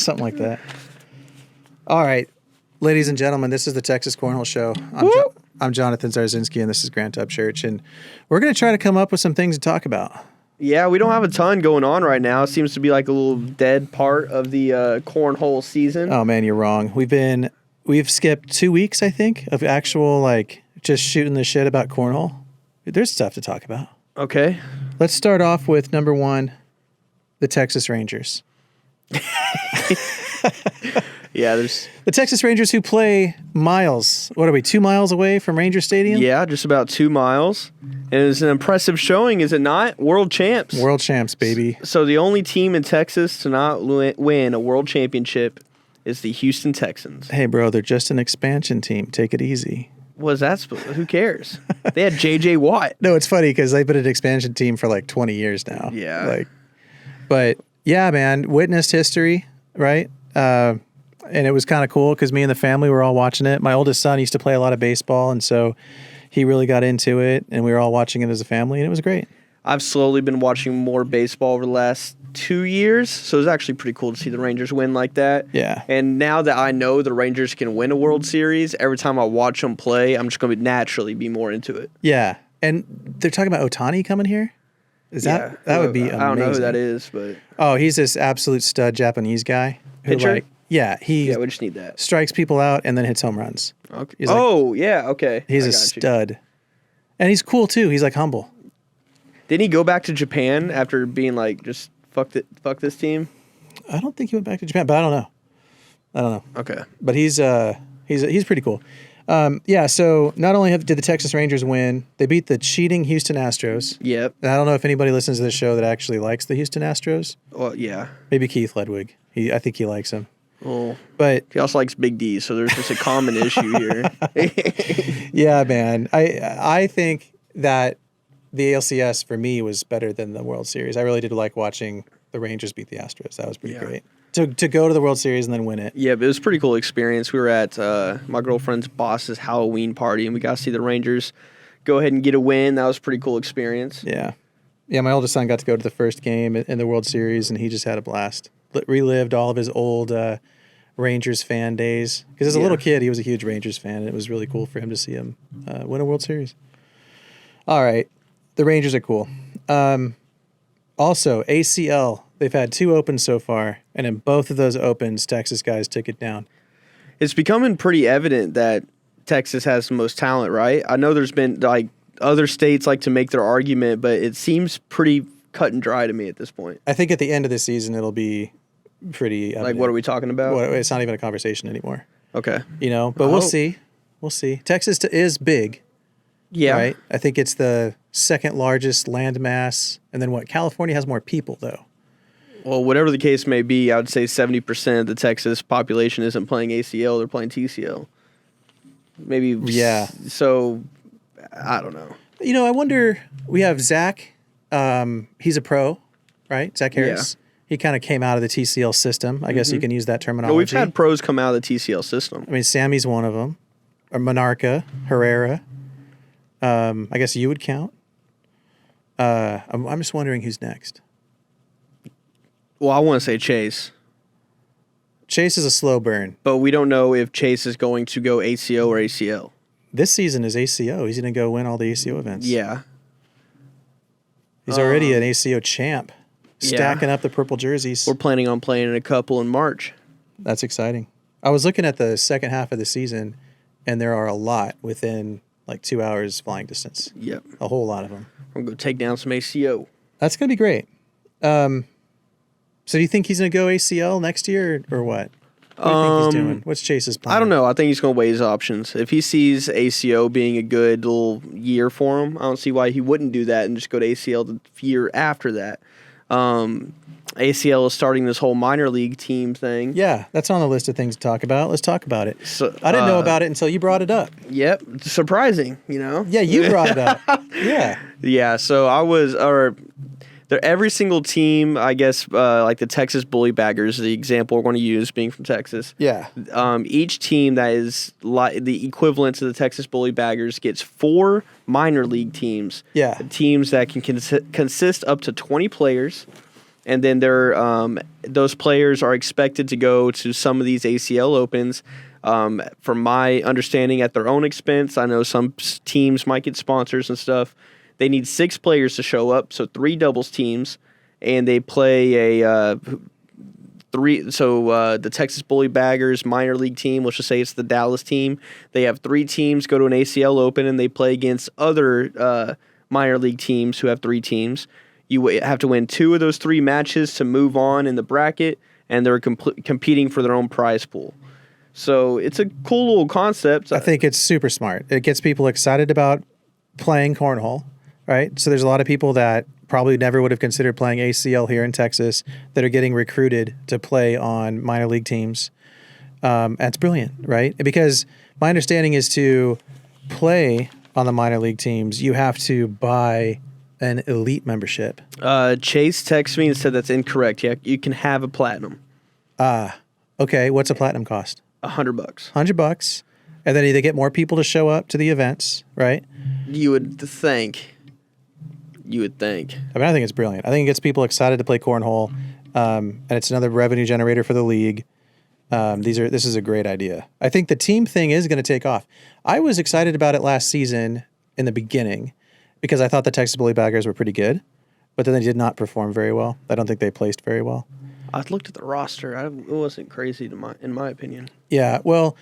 Something like that. All right. Ladies and gentlemen, this is the Texas Cornhole Show. I'm Jonathan Zarzinski, and this is Grant Upchurch, and we're going to try to come up with some things to talk about. Yeah, we don't have a ton going on right now. It seems to be like a little dead part of the cornhole season. Oh, man, you're wrong. We've skipped 2 weeks, I think, of actual, just shooting the shit about cornhole. There's stuff to talk about. Okay. Let's start off with number one, the Texas Rangers. Yeah, there's the Texas Rangers who play miles. What are we, 2 miles away from Ranger Stadium? Yeah, just about 2 miles. And it's an impressive showing, is it not? World champs. World champs, baby. So the only team in Texas to not win a world championship is the Houston Texans. Hey, bro, they're just an expansion team. Take it easy. What is that? Who cares? They had J.J. Watt. No, it's funny because they've been an expansion team for 20 years now. Yeah. But yeah, man, witnessed history, right? And it was kind of cool because me and the family were all watching it. My oldest son used to play a lot of baseball, and so he really got into it, and we were all watching it as a family, and it was great. I've slowly been watching more baseball over the last 2 years, so it was actually pretty cool to see the Rangers win like that. Yeah. And now that I know the Rangers can win a World Series, every time I watch them play, I'm just going to naturally be more into it. Yeah. And they're talking about Ohtani coming here? That would be amazing. I don't know who that is, but... Oh, he's this absolute stud Japanese guy. Pitcher? He we just need that. Strikes people out and then hits home runs. Okay. Okay. He's a stud. And he's cool, too. He's, humble. Didn't he go back to Japan after being just fuck this team? I don't think he went back to Japan, but I don't know. Okay. But he's pretty cool. So not only did the Texas Rangers win, they beat the cheating Houston Astros. Yep. And I don't know if anybody listens to this show that actually likes the Houston Astros. Well, yeah. Maybe Keith Ledwig. I think he likes him. Well, but he also likes Big D, so there's just a common issue here. Yeah, man. I think that the ALCS for me was better than the World Series. I really did like watching the Rangers beat the Astros. That was pretty great. To go to the World Series and then win it. Yeah, but it was a pretty cool experience. We were at my girlfriend's boss's Halloween party, and we got to see the Rangers go ahead and get a win. That was a pretty cool experience. Yeah. Yeah, my oldest son got to go to the first game in the World Series, and he just had a blast. Relived all of his old Rangers fan days. Because as a little kid, he was a huge Rangers fan, and it was really cool for him to see him win a World Series. All right. The Rangers are cool. Also, ACL. They've had 2 opens so far, and in both of those opens, Texas guys took it down. It's becoming pretty evident that Texas has the most talent, right? I know there's been, other states like to make their argument, but it seems pretty cut and dry to me at this point. I think at the end of the season, it'll be pretty evident. What are we talking about? It's not even a conversation anymore. Okay. But we'll see. We'll see. Texas is big. Yeah. Right? I think it's the second largest land mass. And then California has more people, though. Well, whatever the case may be, I would say 70% of the Texas population isn't playing ACL, they're playing TCL. Maybe. Yeah. So, I don't know. I wonder, we have Zach. He's a pro, right? Zach Harris. Yeah. He kind of came out of the TCL system. I guess you can use that terminology. Well, we've had pros come out of the TCL system. I mean, Sammy's one of them. Or Monarca, Herrera. I guess you would count. I'm just wondering who's next. Well, I want to say Chase. Chase is a slow burn. But we don't know if Chase is going to go ACO or ACL. This season is ACO. He's going to go win all the ACO events. Yeah. He's already an ACO champ. Stacking up the purple jerseys. We're planning on playing in a couple in March. That's exciting. I was looking at the second half of the season, and there are a lot within 2 hours flying distance. Yep. A whole lot of them. We're going to go take down some ACO. That's going to be great. So do you think he's going to go ACL next year or what? What do you think he's doing? What's Chase's plan? I don't know. I think he's going to weigh his options. If he sees ACO being a good little year for him, I don't see why he wouldn't do that and just go to ACL the year after that. ACL is starting this whole minor league team thing. Yeah, that's on the list of things to talk about. Let's talk about it. So, I didn't know about it until you brought it up. Yep. Surprising, Yeah, you brought it up. Yeah. Yeah, so every single team, I guess, like the Texas Bully Baggers, the example we're going to use being from Texas. Yeah. Each team that is the equivalent to the Texas Bully Baggers gets 4 minor league teams. Yeah. Teams that can consist up to 20 players. And then those players are expected to go to some of these ACL Opens. From my understanding, at their own expense. I know some teams might get sponsors and stuff. They need 6 players to show up, so 3 doubles teams, and they play the Texas Bully Baggers minor league team, let's just say it's the Dallas team. They have 3 teams go to an ACL Open, and they play against other minor league teams who have 3 teams. You have to win 2 of those 3 matches to move on in the bracket, and they're competing for their own prize pool. So it's a cool little concept. I think it's super smart. It gets people excited about playing cornhole, right? So there's a lot of people that probably never would have considered playing ACL here in Texas that are getting recruited to play on minor league teams. That's brilliant, right? Because my understanding is to play on the minor league teams, you have to buy an elite membership. Chase texted me and said that's incorrect. Yeah, you can have a platinum. Okay. What's a platinum cost? $100. $100. And then they get more people to show up to the events, right? You would think. I mean, I think it's brilliant. I think it gets people excited to play cornhole, and it's another revenue generator for the league. This is a great idea. I think the team thing is going to take off. I was excited about it last season in the beginning because I thought the Texas Bully Baggers were pretty good, but then they did not perform very well. I don't think they placed very well. I looked at the roster. It wasn't crazy in my opinion. Yeah, well,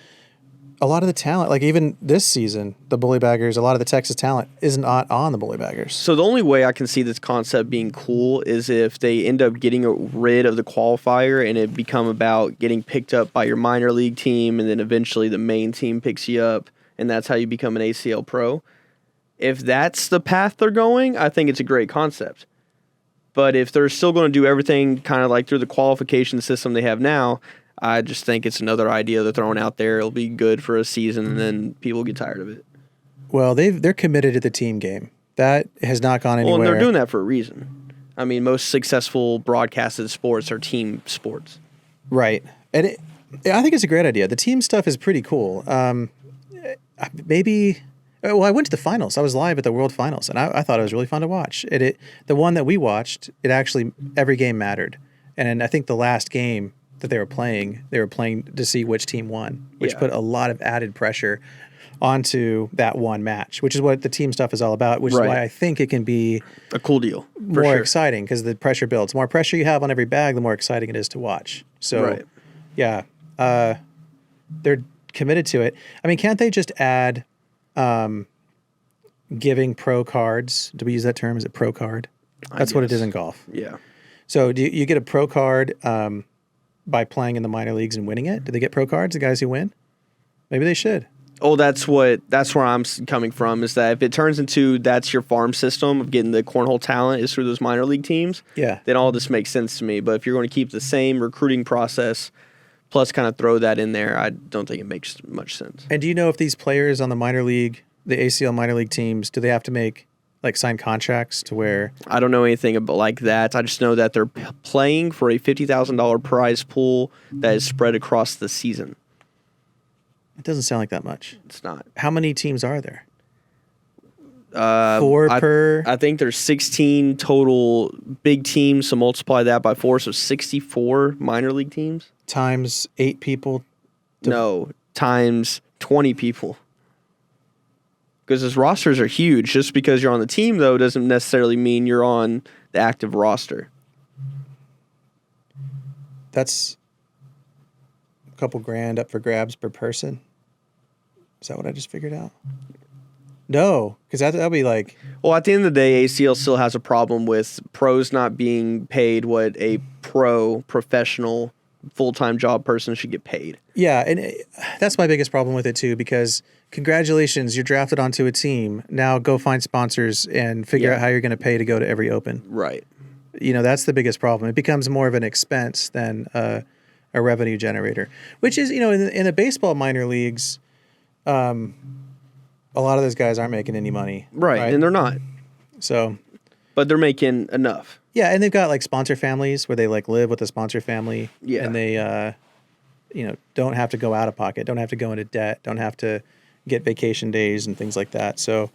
a lot of the talent, like even this season, the Bully Baggers, a lot of the Texas talent is not on the Bully Baggers. So the only way I can see this concept being cool is if they end up getting rid of the qualifier and it become about getting picked up by your minor league team, and then eventually the main team picks you up, and that's how you become an ACL pro. If that's the path they're going, I think it's a great concept. But if they're still going to do everything kind of like through the qualification system they have now, I just think it's another idea they're throwing out there. It'll be good for a season, and then people get tired of it. Well, they're committed to the team game. That has not gone anywhere. Well, and they're doing that for a reason. I mean, most successful broadcasted sports are team sports. Right. And I think it's a great idea. The team stuff is pretty cool. Maybe... Well, I went to the finals. I was live at the World Finals, and I thought it was really fun to watch. The one that we watched, every game mattered. And I think the last game that they were playing to see which team won, which put a lot of added pressure onto that one match, which is what the team stuff is all about, which is why I think it can be a cool deal. More exciting because the pressure builds. The more pressure you have on every bag, the more exciting it is to watch. So, yeah, they're committed to it. I mean, can't they just add... giving pro cards? Do we use that term? Is it pro card? That's what it is in golf. Yeah. So do you get a pro card by playing in the minor leagues and winning it? Do they get pro cards, the guys who win? Maybe they should. Oh, that's where I'm coming from, is that if it turns into that's your farm system of getting the cornhole talent is through those minor league teams, then all this makes sense to me. But if you're going to keep the same recruiting process plus kind of throw that in there, I don't think it makes much sense. And do you know if these players on the ACL minor league teams, do they have to sign contracts to where... I don't know anything about like that. I just know that they're playing for a $50,000 prize pool that is spread across the season. It doesn't sound like that much. It's not. How many teams are there? 4 per... I think there's 16 total big teams, so multiply that by 4, so 64 minor league teams. Times 8 people? No, times 20 people. Because his rosters are huge. Just because you're on the team, though, doesn't necessarily mean you're on the active roster. That's a couple grand up for grabs per person. Is that what I just figured out? No, because that'd be like... Well, at the end of the day, ACL still has a problem with pros not being paid what a professional, full-time job person should get paid. Yeah, and that's my biggest problem with it, too, because congratulations, you're drafted onto a team. Now go find sponsors and figure out how you're going to pay to go to every Open. Right. That's the biggest problem. It becomes more of an expense than a revenue generator, which is, in the baseball minor leagues... a lot of those guys aren't making any money. Right, and they're not. So, but they're making enough. Yeah, and they've got sponsor families where they live with a sponsor family. Yeah. And they don't have to go out of pocket, don't have to go into debt, don't have to get vacation days and things like that. So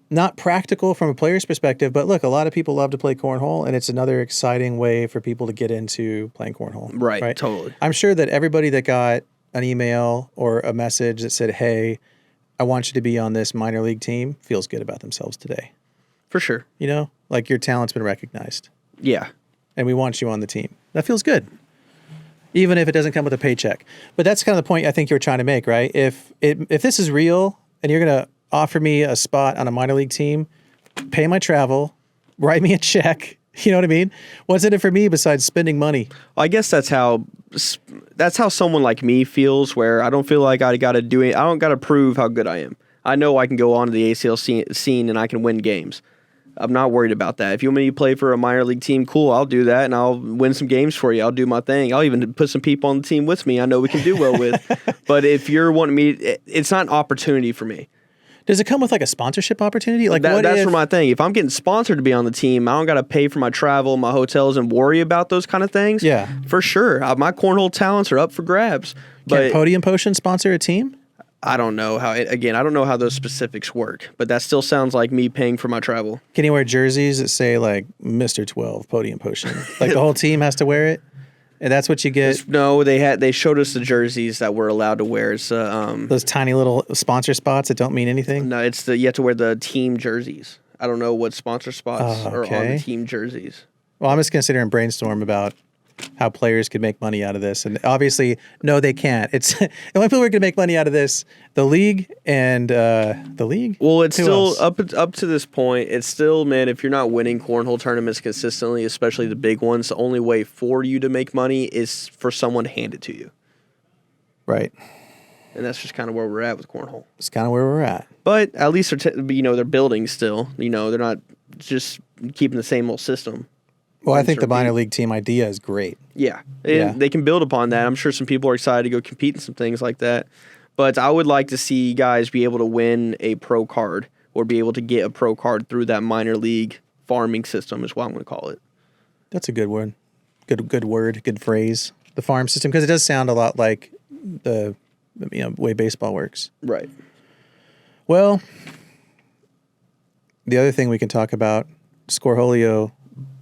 not practical from a player's perspective, but look, a lot of people love to play cornhole, and it's another exciting way for people to get into playing cornhole. Right, totally. I'm sure that everybody that got an email or a message that said, hey, I want you to be on this minor league team feels good about themselves today. For sure. You know, like your talent's been recognized. Yeah. And we want you on the team. That feels good. Even if it doesn't come with a paycheck. But that's kind of the point I think you're trying to make, right? If this is real and you're going to offer me a spot on a minor league team, pay my travel, write me a check, you know what I mean? What's in it for me besides spending money? Well, I guess that's how someone like me feels, where I don't feel like I got to do it. I don't got to prove how good I am. I know I can go on to the ACL scene and I can win games. I'm not worried about that. If you want me to play for a minor league team, cool, I'll do that, and I'll win some games for you. I'll do my thing. I'll even put some people on the team with me I know we can do well with. But if you're wanting me, it's not an opportunity for me. Does it come with like a sponsorship opportunity? Like that's for my thing. If I'm getting sponsored to be on the team, I don't got to pay for my travel, my hotels, and worry about those kind of things. Yeah. For sure. My cornhole talents are up for grabs. Can Podium Potion sponsor a team? I don't know how. Again, I don't know how those specifics work, but that still sounds like me paying for my travel. Can you wear jerseys that say like Mr. 12 Podium Potion? Like the whole team has to wear it, and that's what you get. No, they showed us the jerseys that we're allowed to wear. It's those tiny little sponsor spots that don't mean anything. No, you have to wear the team jerseys. I don't know what sponsor spots are on the team jerseys. Well, I'm just considering brainstorm about how players could make money out of this. And obviously, no, they can't. It's the only people who are going to make money out of this, the league and the league. Well, it's still up to this point. It's still, man, if you're not winning cornhole tournaments consistently, especially the big ones, the only way for you to make money is for someone to hand it to you. Right. And that's just kind of where we're at with cornhole. It's kind of where we're at. But at least they're building still. They're not just keeping the same old system. Well, I think the minor league team idea is great. Yeah. They can build upon that. I'm sure some people are excited to go compete in some things like that. But I would like to see guys be able to win a pro card or be able to get a pro card through that minor league farming system is what I'm going to call it. That's a good word. Good word, good phrase. The farm system, because it does sound a lot like the way baseball works. Right. Well, the other thing we can talk about, Scoreholio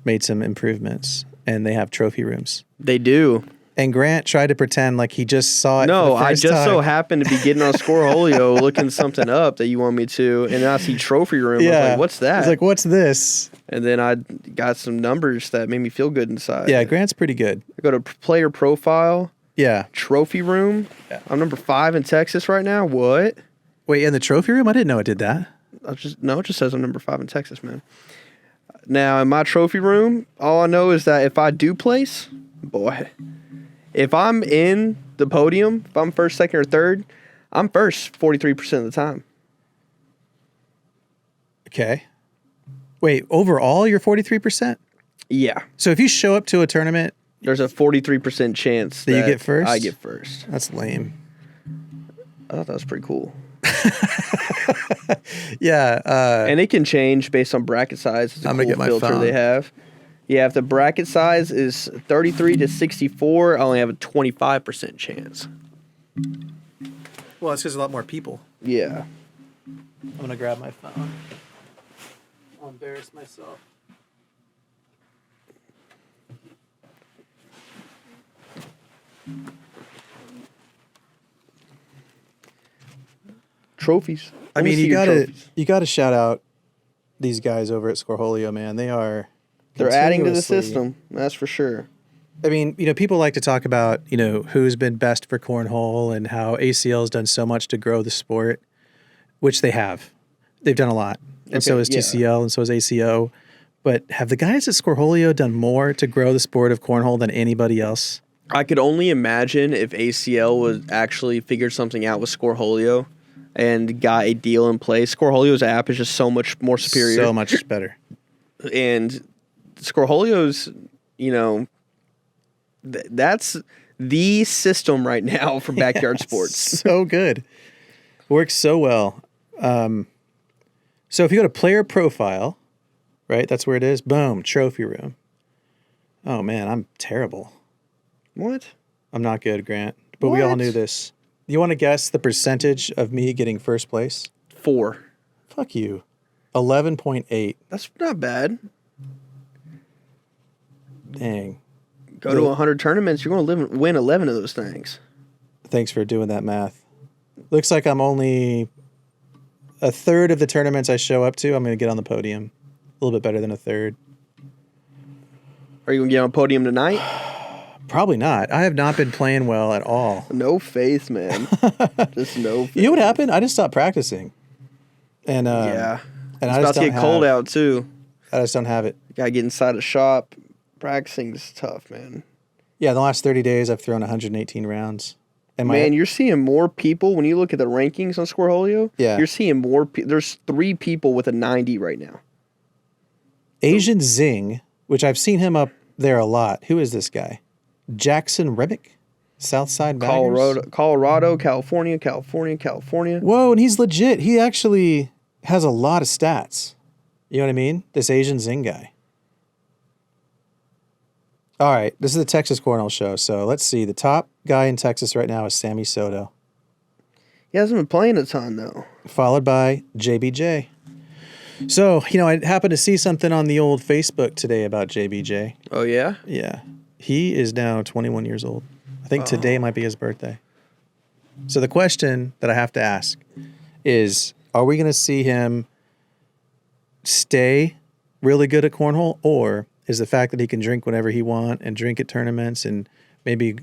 made some improvements, and they have trophy rooms. They do. And Grant tried to pretend like he just saw it. No, for the I first just time. so happened to be getting on Scoreholio looking something up that you want me to, and then I see trophy room. Yeah. I was like, what's that? I was like, what's this? And then I got some numbers that made me feel good inside. Yeah, Grant's pretty good. I go to player profile. Yeah. Trophy room. Yeah. I'm number 5 in Texas right now. What? Wait, in the trophy room? I didn't know it did that. It just says I'm number 5 in Texas, man. Now, in my trophy room, all I know is that if I do place, boy, if I'm in the podium, if I'm first, second, or third, I'm first 43% of the time. Okay. Wait, overall, you're 43%? Yeah. So if you show up to a tournament, there's a 43% chance that you get first? I get first. That's lame. I thought that was pretty cool. Yeah. And it can change based on bracket size. It's a cool filter they have. Yeah, if the bracket size is 33 to 64, I only have a 25% chance. Well, it's just a lot more people. Yeah. I'm going to grab my phone. I'll embarrass myself. Trophies. I mean, you gotta shout out these guys over at Scoreholio, man. They're adding to the system. That's for sure. I mean, people like to talk about, who's been best for cornhole and how ACL has done so much to grow the sport, which they have. They've done a lot. And so has TCL and so has ACO. But have the guys at Scoreholio done more to grow the sport of cornhole than anybody else? I could only imagine if ACL was actually figured something out with Scoreholio and got a deal in place. Scoreholio's app is just so much more superior. So much better. And Scoreholio's, that's the system right now for backyard sports. So good. Works so well. So if you go to player profile, right, that's where it is. Boom, trophy room. Oh, man, I'm terrible. What? I'm not good, Grant. But we all knew this. You want to guess the percentage of me getting first place? 4. Fuck you. 11.8. That's not bad. Dang. Go to 100 tournaments, you're going to win 11 of those things. Thanks for doing that math. Looks like I'm only a third of the tournaments I show up to, I'm going to get on the podium. A little bit better than a third. Are you going to get on a podium tonight? Probably not. I have not been playing well at all. No faith, man. Just no faith. You know what happened? I just stopped practicing. And yeah. And it's about to get cold out, too. I just don't have it. You got to get inside a shop. Practicing is tough, man. Yeah, the last 30 days, I've thrown 118 rounds. Man, you're seeing more people when you look at the rankings on Scoreholio. Yeah. You're seeing more. There's 3 people with a 90 right now. Asian Zing, which I've seen him up there a lot. Who is this guy? Jackson Remick? Southside Baggers? Colorado, California. Whoa, and he's legit. He actually has a lot of stats. You know what I mean? This Asian Zing guy. All right, this is the Texas Cornhole Show. So let's see. The top guy in Texas right now is Sammy Soto. He hasn't been playing a ton, though. Followed by JBJ. So, I happened to see something on the old Facebook today about JBJ. Oh, yeah? Yeah. He is now 21 years old. I think today might be his birthday. So the question that I have to ask is, are we going to see him stay really good at cornhole, or is the fact that he can drink whenever he wants and drink at tournaments and maybe,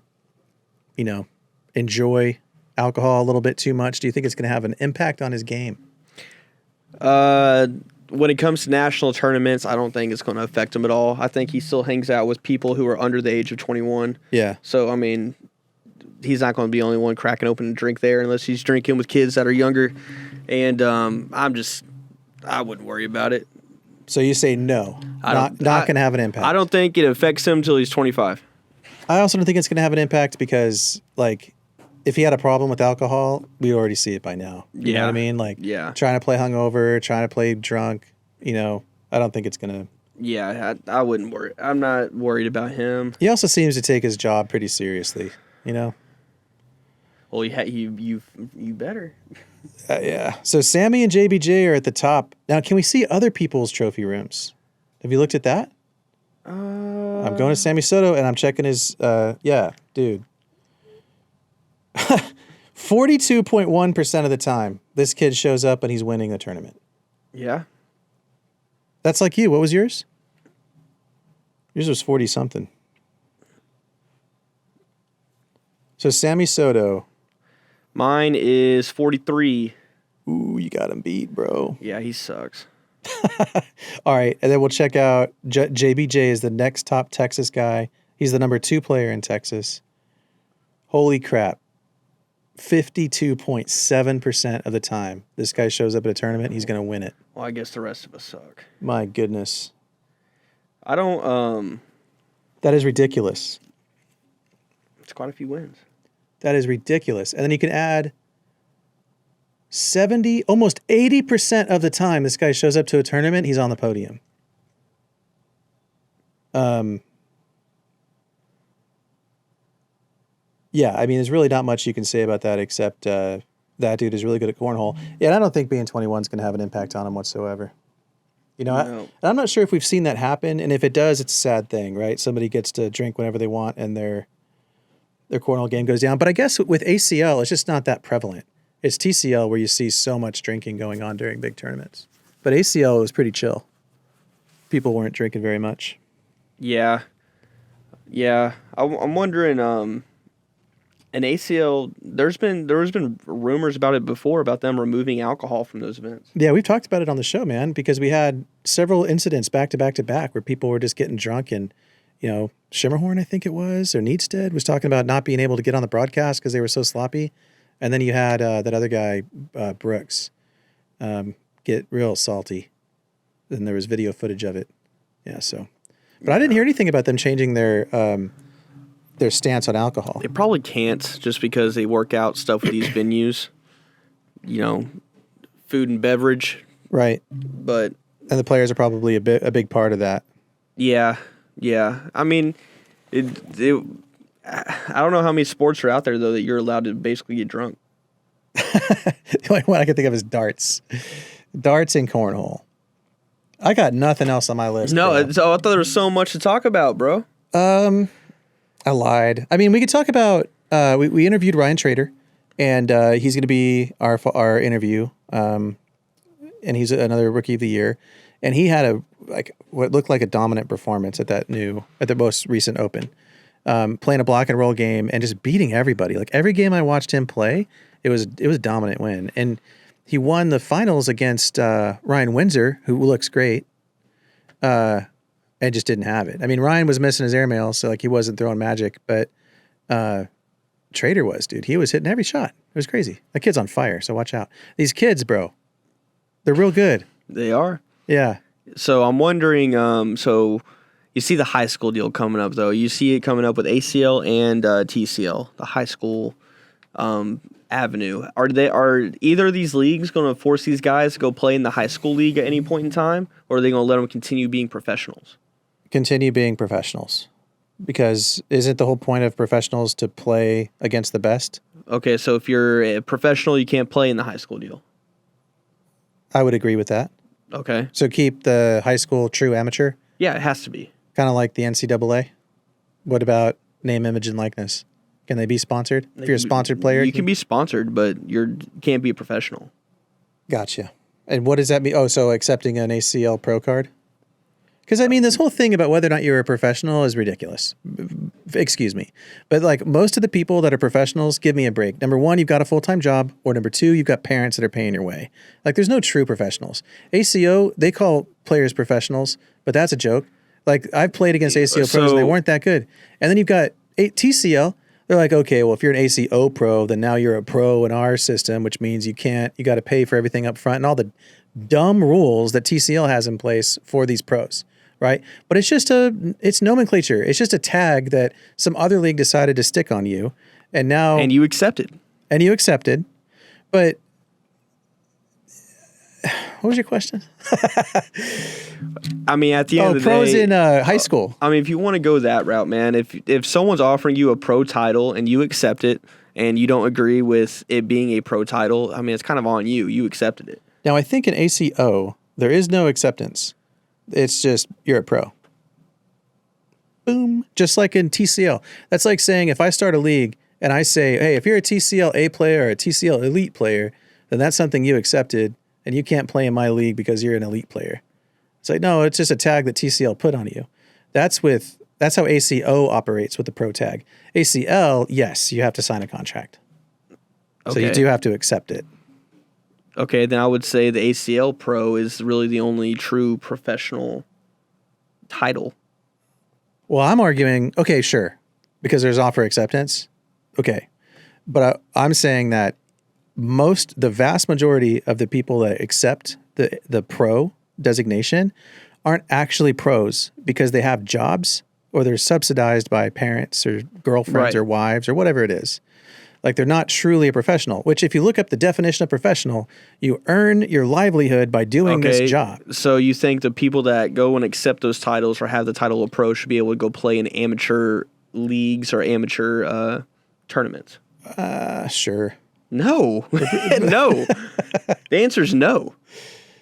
enjoy alcohol a little bit too much? Do you think it's going to have an impact on his game? When it comes to national tournaments, I don't think it's going to affect him at all. I think he still hangs out with people who are under the age of 21. Yeah. So, I mean, he's not going to be the only one cracking open a drink there unless he's drinking with kids that are younger. And I wouldn't worry about it. So you say no, not going to have an impact. I don't think it affects him until he's 25. I also don't think it's going to have an impact because, if he had a problem with alcohol, we already see it by now. You know what I mean? Trying to play hungover, trying to play drunk, I don't think it's going to. Yeah, I wouldn't worry. I'm not worried about him. He also seems to take his job pretty seriously, Well, you better. Yeah. So Sammy and JBJ are at the top. Now, can we see other people's trophy rooms? Have you looked at that? I'm going to Sammy Soto, and I'm checking his, dude. 42.1% of the time, this kid shows up and he's winning the tournament. Yeah. That's like you. What was yours? Yours was 40-something. So Sammy Soto. Mine is 43. Ooh, you got him beat, bro. Yeah, he sucks. All right, and then we'll check out JBJ is the next top Texas guy. He's the number 2 player in Texas. Holy crap. 52.7% of the time this guy shows up at a tournament, he's going to win it. Well, I guess the rest of us suck. My goodness. I don't... That is ridiculous. It's quite a few wins. That is ridiculous. And then you can add 70, almost 80% of the time this guy shows up to a tournament, he's on the podium. Yeah, I mean, there's really not much you can say about that except that dude is really good at cornhole. Yeah, and I don't think being 21 is going to have an impact on him whatsoever. No. And I'm not sure if we've seen that happen, and if it does, it's a sad thing, right? Somebody gets to drink whenever they want, and their cornhole game goes down. But I guess with ACL, it's just not that prevalent. It's TCL where you see so much drinking going on during big tournaments. But ACL was pretty chill. People weren't drinking very much. Yeah. I'm wondering. An ACL. There's been rumors about it before about them removing alcohol from those events. Yeah, we've talked about it on the show, man, because we had several incidents back to back where people were just getting drunk, and Shimmerhorn, I think it was, or Needstead was talking about not being able to get on the broadcast because they were so sloppy. And then you had that other guy, Brooks, get real salty. And there was video footage of it. Yeah, so. But I didn't hear anything about them changing their stance on alcohol. They probably can't just because they work out stuff with these venues. Food and beverage. Right. But. And the players are probably a big part of that. Yeah. I mean, I don't know how many sports are out there, though, that you're allowed to basically get drunk. The only one I can think of is darts. Darts and cornhole. I got nothing else on my list. No, bro. so I thought there was so much to talk about, bro. I lied. I mean, we could talk about. We interviewed Ryan Trader, and he's going to be our interview. And he's another rookie of the year, and he had what looked like a dominant performance at the most recent Open, playing a block and roll game and just beating everybody. Like every game I watched him play, it was a dominant win, and he won the finals against Ryan Windsor, who looks great. And just didn't have it. I mean, Ryan was missing his airmail, so like he wasn't throwing magic, but Trader was, dude. He was hitting every shot. It was crazy. That kid's on fire, so watch out. These kids, bro, they're real good. They are. Yeah. So I'm wondering, so you see the high school deal coming up, though. You see it coming up with ACL and TCL, the high school avenue. Are either of these leagues going to force these guys to go play in the high school league at any point in time, or are they going to let them continue being professionals? Continue being professionals, because isn't the whole point of professionals to play against the best? Okay, so if you're a professional, you can't play in the high school deal. I would agree with that. Okay. So keep the high school true amateur, Yeah, it has to be. kind of like the NCAA. What about name, image, and likeness? Can they be sponsored? If you're a sponsored player, You can be sponsored, but you can't be a professional. Gotcha. And what does that mean? Oh, so accepting an ACL Pro card? Because, I mean, this whole thing about whether or not you're a professional is ridiculous. Excuse me. But, like, most of the people that are professionals, give me a break. Number one, you've got a full-time job. Or number two, you've got parents that are paying your way. Like, there's no true professionals. ACO, they call players professionals, but that's a joke. Like, I've played against ACO pros, and they weren't that good. And then you've got TCL. They're like, okay, well, if you're an ACO pro, then now you're a pro in our system, which means you got to pay for everything up front and all the dumb rules that TCL has in place for these pros. Right. But it's nomenclature. It's just a tag that some other league decided to stick on you. And now. And you accepted. But what was your question? I mean, at the end of the pros day. in high school. I mean, if you want to go that route, man, if someone's offering you a pro title and you accept it and you don't agree with it being a pro title, I mean, it's kind of on you. You accepted it. Now, I think in ACO, there is no acceptance. It's just you're a pro. Boom. Just like in TCL. That's like saying if I start a league and I say, hey, if you're a TCL A player or a TCL elite player, then that's something you accepted and you can't play in my league because you're an elite player. It's like, no, it's just a tag that TCL put on you. That's how ACO operates with the pro tag. ACL, yes, you have to sign a contract. Okay. So you do have to accept it. Okay, then I would say the ACL Pro is really the only true professional title. Well, I'm arguing, okay, sure, because there's offer acceptance. Okay. But I'm saying that the vast majority of the people that accept the pro designation aren't actually pros because they have jobs or they're subsidized by parents or girlfriends or wives or whatever it is. Like they're not truly a professional, which if you look up the definition of professional, you earn your livelihood by doing this job. So you think the people that go and accept those titles or have the title of pro should be able to go play in amateur leagues or amateur tournaments? Sure. No. No. The answer is no.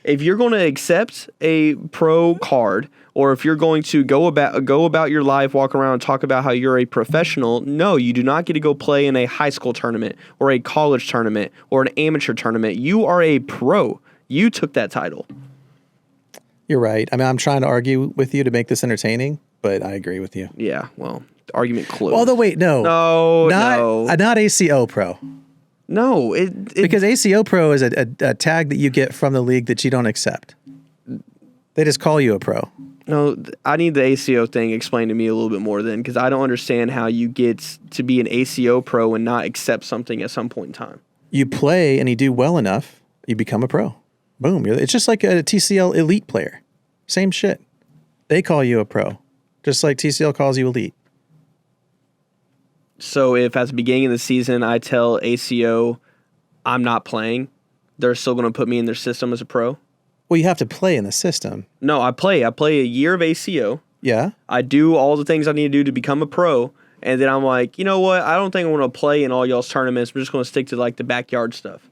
If you're going to accept a pro card, or if you're going to go about your life, walk around and talk about how you're a professional, no, you do not get to go play in a high school tournament or a college tournament or an amateur tournament. You are a pro. You took that title. You're right. I mean, I'm trying to argue with you to make this entertaining, but I agree with you. Yeah, well, argument closed. Although, wait, no. Not ACO Pro. No. Because ACO Pro is a tag that you get from the league that you don't accept. They just call you a pro. No, I need the ACO thing explained to me a little bit more then, because I don't understand how you get to be an ACO pro and not accept something at some point in time. You play and you do well enough, you become a pro. Boom. It's just like a TCL elite player. Same shit. They call you a pro, just like TCL calls you elite. So if at the beginning of the season I tell ACO I'm not playing, they're still going to put me in their system as a pro? Well, you have to play in the system. No, I play. I play a year of ACO. Yeah. I do all the things I need to do to become a pro, and then I'm like, you know what? I don't think I want to play in all y'all's tournaments. I'm just going to stick to like the backyard stuff.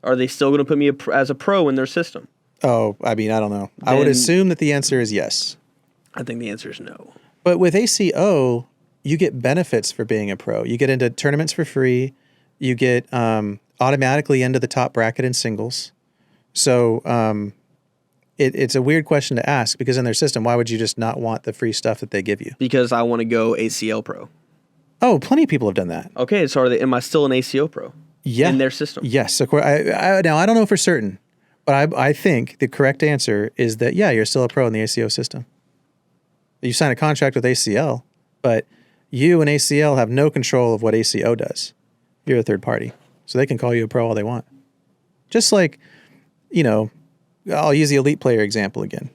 Are they still going to put me as a pro in their system? Oh, I mean, I don't know. I would Then- assume that the answer is yes. I think the answer is no. But with ACO, you get benefits for being a pro. You get into tournaments for free. You get automatically into the top bracket in singles. So it's a weird question to ask because in their system, why would you just not want the free stuff that they give you? Because I want to go ACL pro. Oh, plenty of people have done that. Okay, so am I still an ACO pro? Yeah. In their system? Yes. Of course. Now, I don't know for certain, but I think the correct answer is that, yeah, you're still a pro in the ACO system. You sign a contract with ACL, but you and ACL have no control of what ACO does. You're a third party. So they can call you a pro all they want. Just like, I'll use the elite player example again.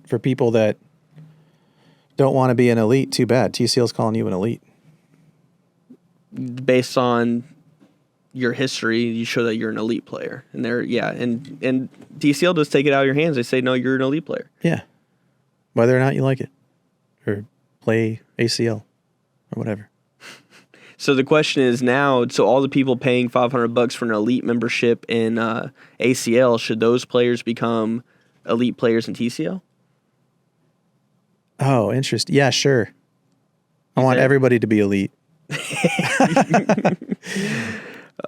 For people that don't want to be an elite, too bad. TCL's calling you an elite. Based on your history, you show that you're an elite player. And and TCL does take it out of your hands. They say, no, you're an elite player. Yeah. Whether or not you like it. Or play ACL or whatever. So the question is now, so all the people paying $500 for an elite membership in ACL, should those players become elite players in TCL? Oh, interesting. Yeah, sure. I want everybody to be elite.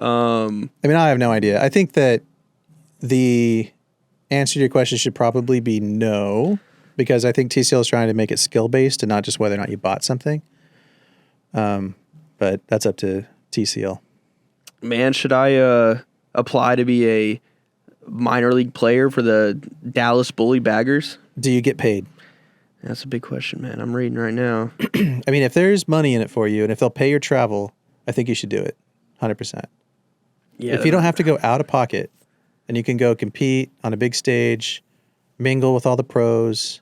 I mean, I have no idea. I think that the answer to your question should probably be no, because I think TCL is trying to make it skill-based and not just whether or not you bought something. But that's up to TCL. Man, should I apply to be a minor league player for the Dallas Bully Baggers? Do you get paid? That's a big question, man. I'm reading right now. I mean, if there's money in it for you and if they'll pay your travel, I think you should do it. 100%. Yeah, If you don't have to go out of pocket and you can go compete on a big stage, mingle with all the pros,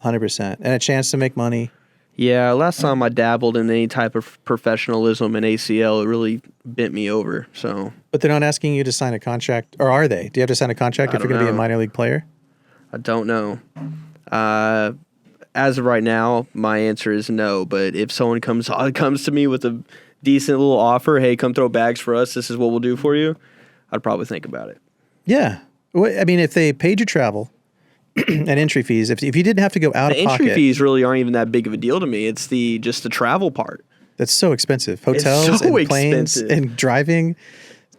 100%. And a chance to make money. Yeah, last time I dabbled in any type of professionalism in ACL, it really bent me over. So, But they're not asking you to sign a contract, or are they? Do you have to sign a contract if you're going to be a know. minor league player? I don't know. As of right now, my answer is no. But if someone comes to me with a decent little offer, hey, come throw bags for us, this is what we'll do for you, I'd probably think about it. Yeah. I mean, if they paid your travel and entry fees, if you didn't have to go out The of pocket. entry fees really aren't even that big of a deal to me. It's just the travel part. That's so expensive. Hotels so and planes expensive. and driving,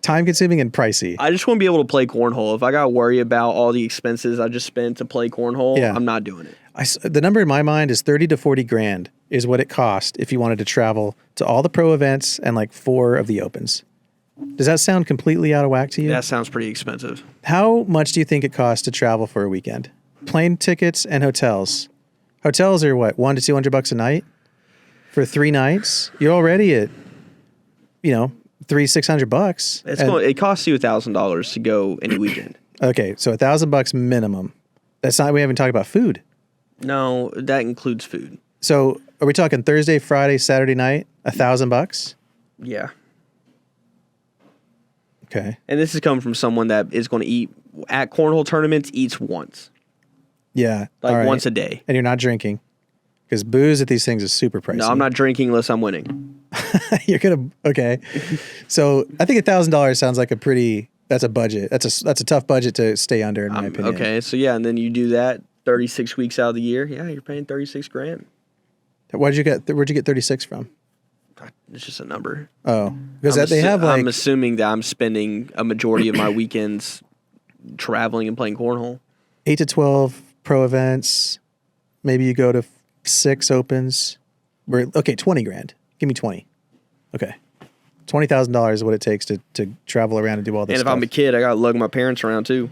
time consuming and pricey. I just want to be able to play cornhole. If I got to worry about all the expenses I just spent to play cornhole, Yeah. I'm not doing it. The number in my mind is 30 to 40 grand is what it cost if you wanted to travel to all the pro events and like 4 of the opens. Does that sound completely out of whack to you? That sounds pretty expensive. How much do you think it costs to travel for a weekend? Plane tickets and hotels. Hotels are what, $100 to $200 a night for 3 nights? You're already at, $300-$600. It costs you $1,000 to go any weekend. Okay, so $1,000 minimum. That's not. We haven't talked about food. No, that includes food. So are we talking Thursday, Friday, Saturday night? $1,000? Yeah. Okay. And this is coming from someone that is going to eat at cornhole tournaments, eats once. Yeah. Like all right. once a day. And you're not drinking. Because booze at these things is super pricey. No, I'm not drinking unless I'm winning. You're gonna okay. So I think $1,000 sounds like that's a budget. That's a tough budget to stay under in my opinion. Okay, so yeah, and then you do that 36 weeks out of the year. Yeah, you're paying 36 grand. Where'd you get 36 from? It's just a number. Oh, because they have like I'm assuming that I'm spending a majority of my weekends traveling and playing cornhole. 8 to 12 pro events. Maybe you go to 6 opens. Okay, 20 grand. Give me 20. Okay. $20,000 is what it takes to travel around and do all this And if stuff. I'm a kid, I got to lug my parents around too.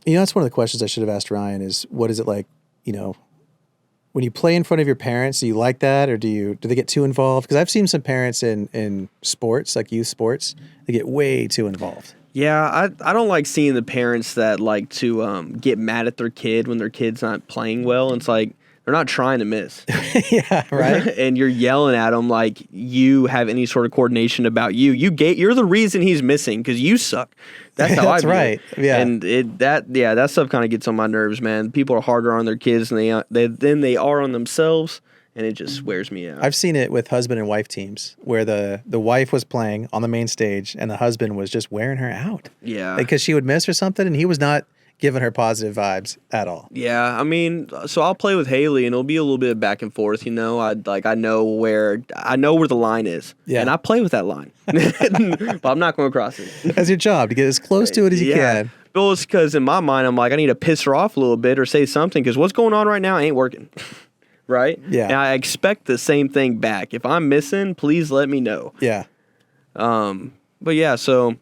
That's one of the questions I should have asked Ryan is what is it like, when you play in front of your parents, do you like that or do they get too involved? Because I've seen some parents in sports, like youth sports, they get way too involved. Yeah, I don't like seeing the parents that like to get mad at their kid when their kid's not playing well. It's like they're not trying to miss. Yeah, right. And you're yelling at them like you have any sort of coordination about you. You're the reason he's missing because you suck. That's how That's I view right. it. Yeah. And that stuff kind of gets on my nerves, man. People are harder on their kids than they are on themselves, and it just wears me out. I've seen it with husband and wife teams where the wife was playing on the main stage and the husband was just wearing her out. Yeah. Because she would miss or something, and he was not giving her positive vibes at all. Yeah, I mean, so I'll play with Haley, and it'll be a little bit of back and forth. I know where the line is, and I play with that line, but I'm not going to cross it. That's your job, to get as close to it as you can. Well, it's because in my mind, I'm like, I need to piss her off a little bit or say something because what's going on right now ain't working, right? Yeah. And I expect the same thing back. If I'm missing, please let me know. Yeah. But yeah, so.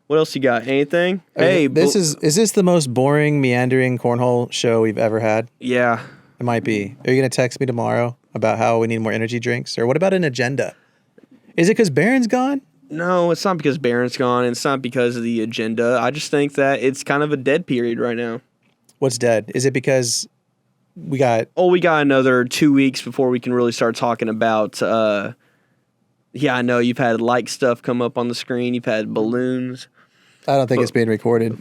What else you got? Anything? Hey, is this the most boring, meandering cornhole show we've ever had? Yeah. It might be. Are you going to text me tomorrow about how we need more energy drinks? Or what about an agenda? Is it because Barron's gone? No, it's not because Barron's gone. And it's not because of the agenda. I just think that it's kind of a dead period right now. What's dead? Is it because we got... Oh, we got another 2 weeks before we can really start talking about... I know you've had like stuff come up on the screen. You've had balloons. I don't think it's being recorded.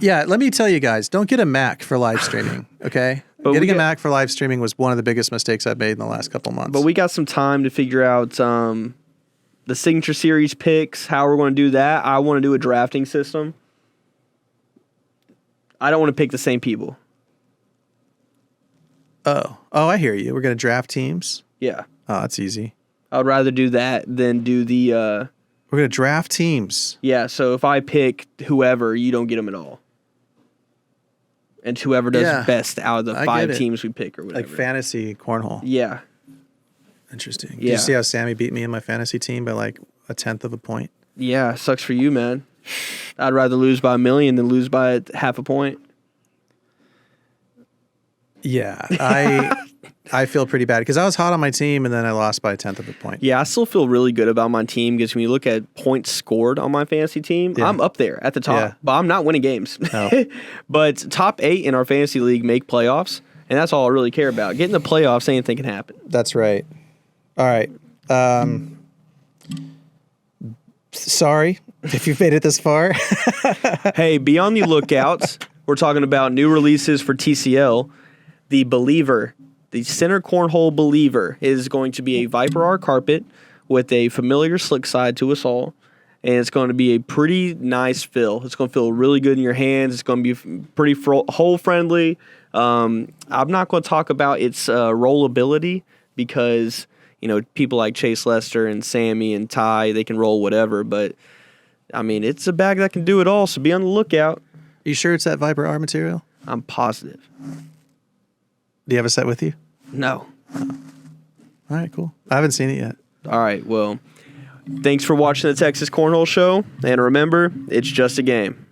Yeah, let me tell you guys, don't get a Mac for live streaming, okay? Getting a Mac for live streaming was one of the biggest mistakes I've made in the last couple months. But we got some time to figure out the Signature Series picks, how we're going to do that. I want to do a drafting system. I don't want to pick the same people. Oh, I hear you. We're going to draft teams? Yeah. Oh, that's easy. I would rather do that than do the... We're going to draft teams. Yeah, so if I pick whoever, you don't get them at all. And whoever does best out of the 5 teams we pick or whatever. Like fantasy cornhole. Yeah. Interesting. Yeah. Did you see how Sammy beat me in my fantasy team by like 1/10 of a point? Yeah, sucks for you, man. I'd rather lose by 1 million than lose by 0.5 point. Yeah, I feel pretty bad because I was hot on my team and then I lost by 1/10 of a point. Yeah, I still feel really good about my team because when you look at points scored on my fantasy team, I'm up there at the top, but I'm not winning games. No. But top 8 in our fantasy league make playoffs, and that's all I really care about. Getting the playoffs, anything can happen. That's right. All right. Sorry if you've made it this far. Hey, be on the lookout. We're talking about new releases for TCL. The Believer, the center cornhole Believer, is going to be a Viper R carpet with a familiar slick side to us all. And it's going to be a pretty nice feel. It's going to feel really good in your hands. It's going to be pretty hole friendly. I'm not going to talk about its rollability because, people like Chase Lester and Sammy and Ty, they can roll whatever. But, I mean, it's a bag that can do it all, so be on the lookout. Are you sure it's that Viper R material? I'm positive. Do you have a set with you? No. All right, cool. I haven't seen it yet. All right, well, thanks for watching the Texas Cornhole Show. And remember, it's just a game.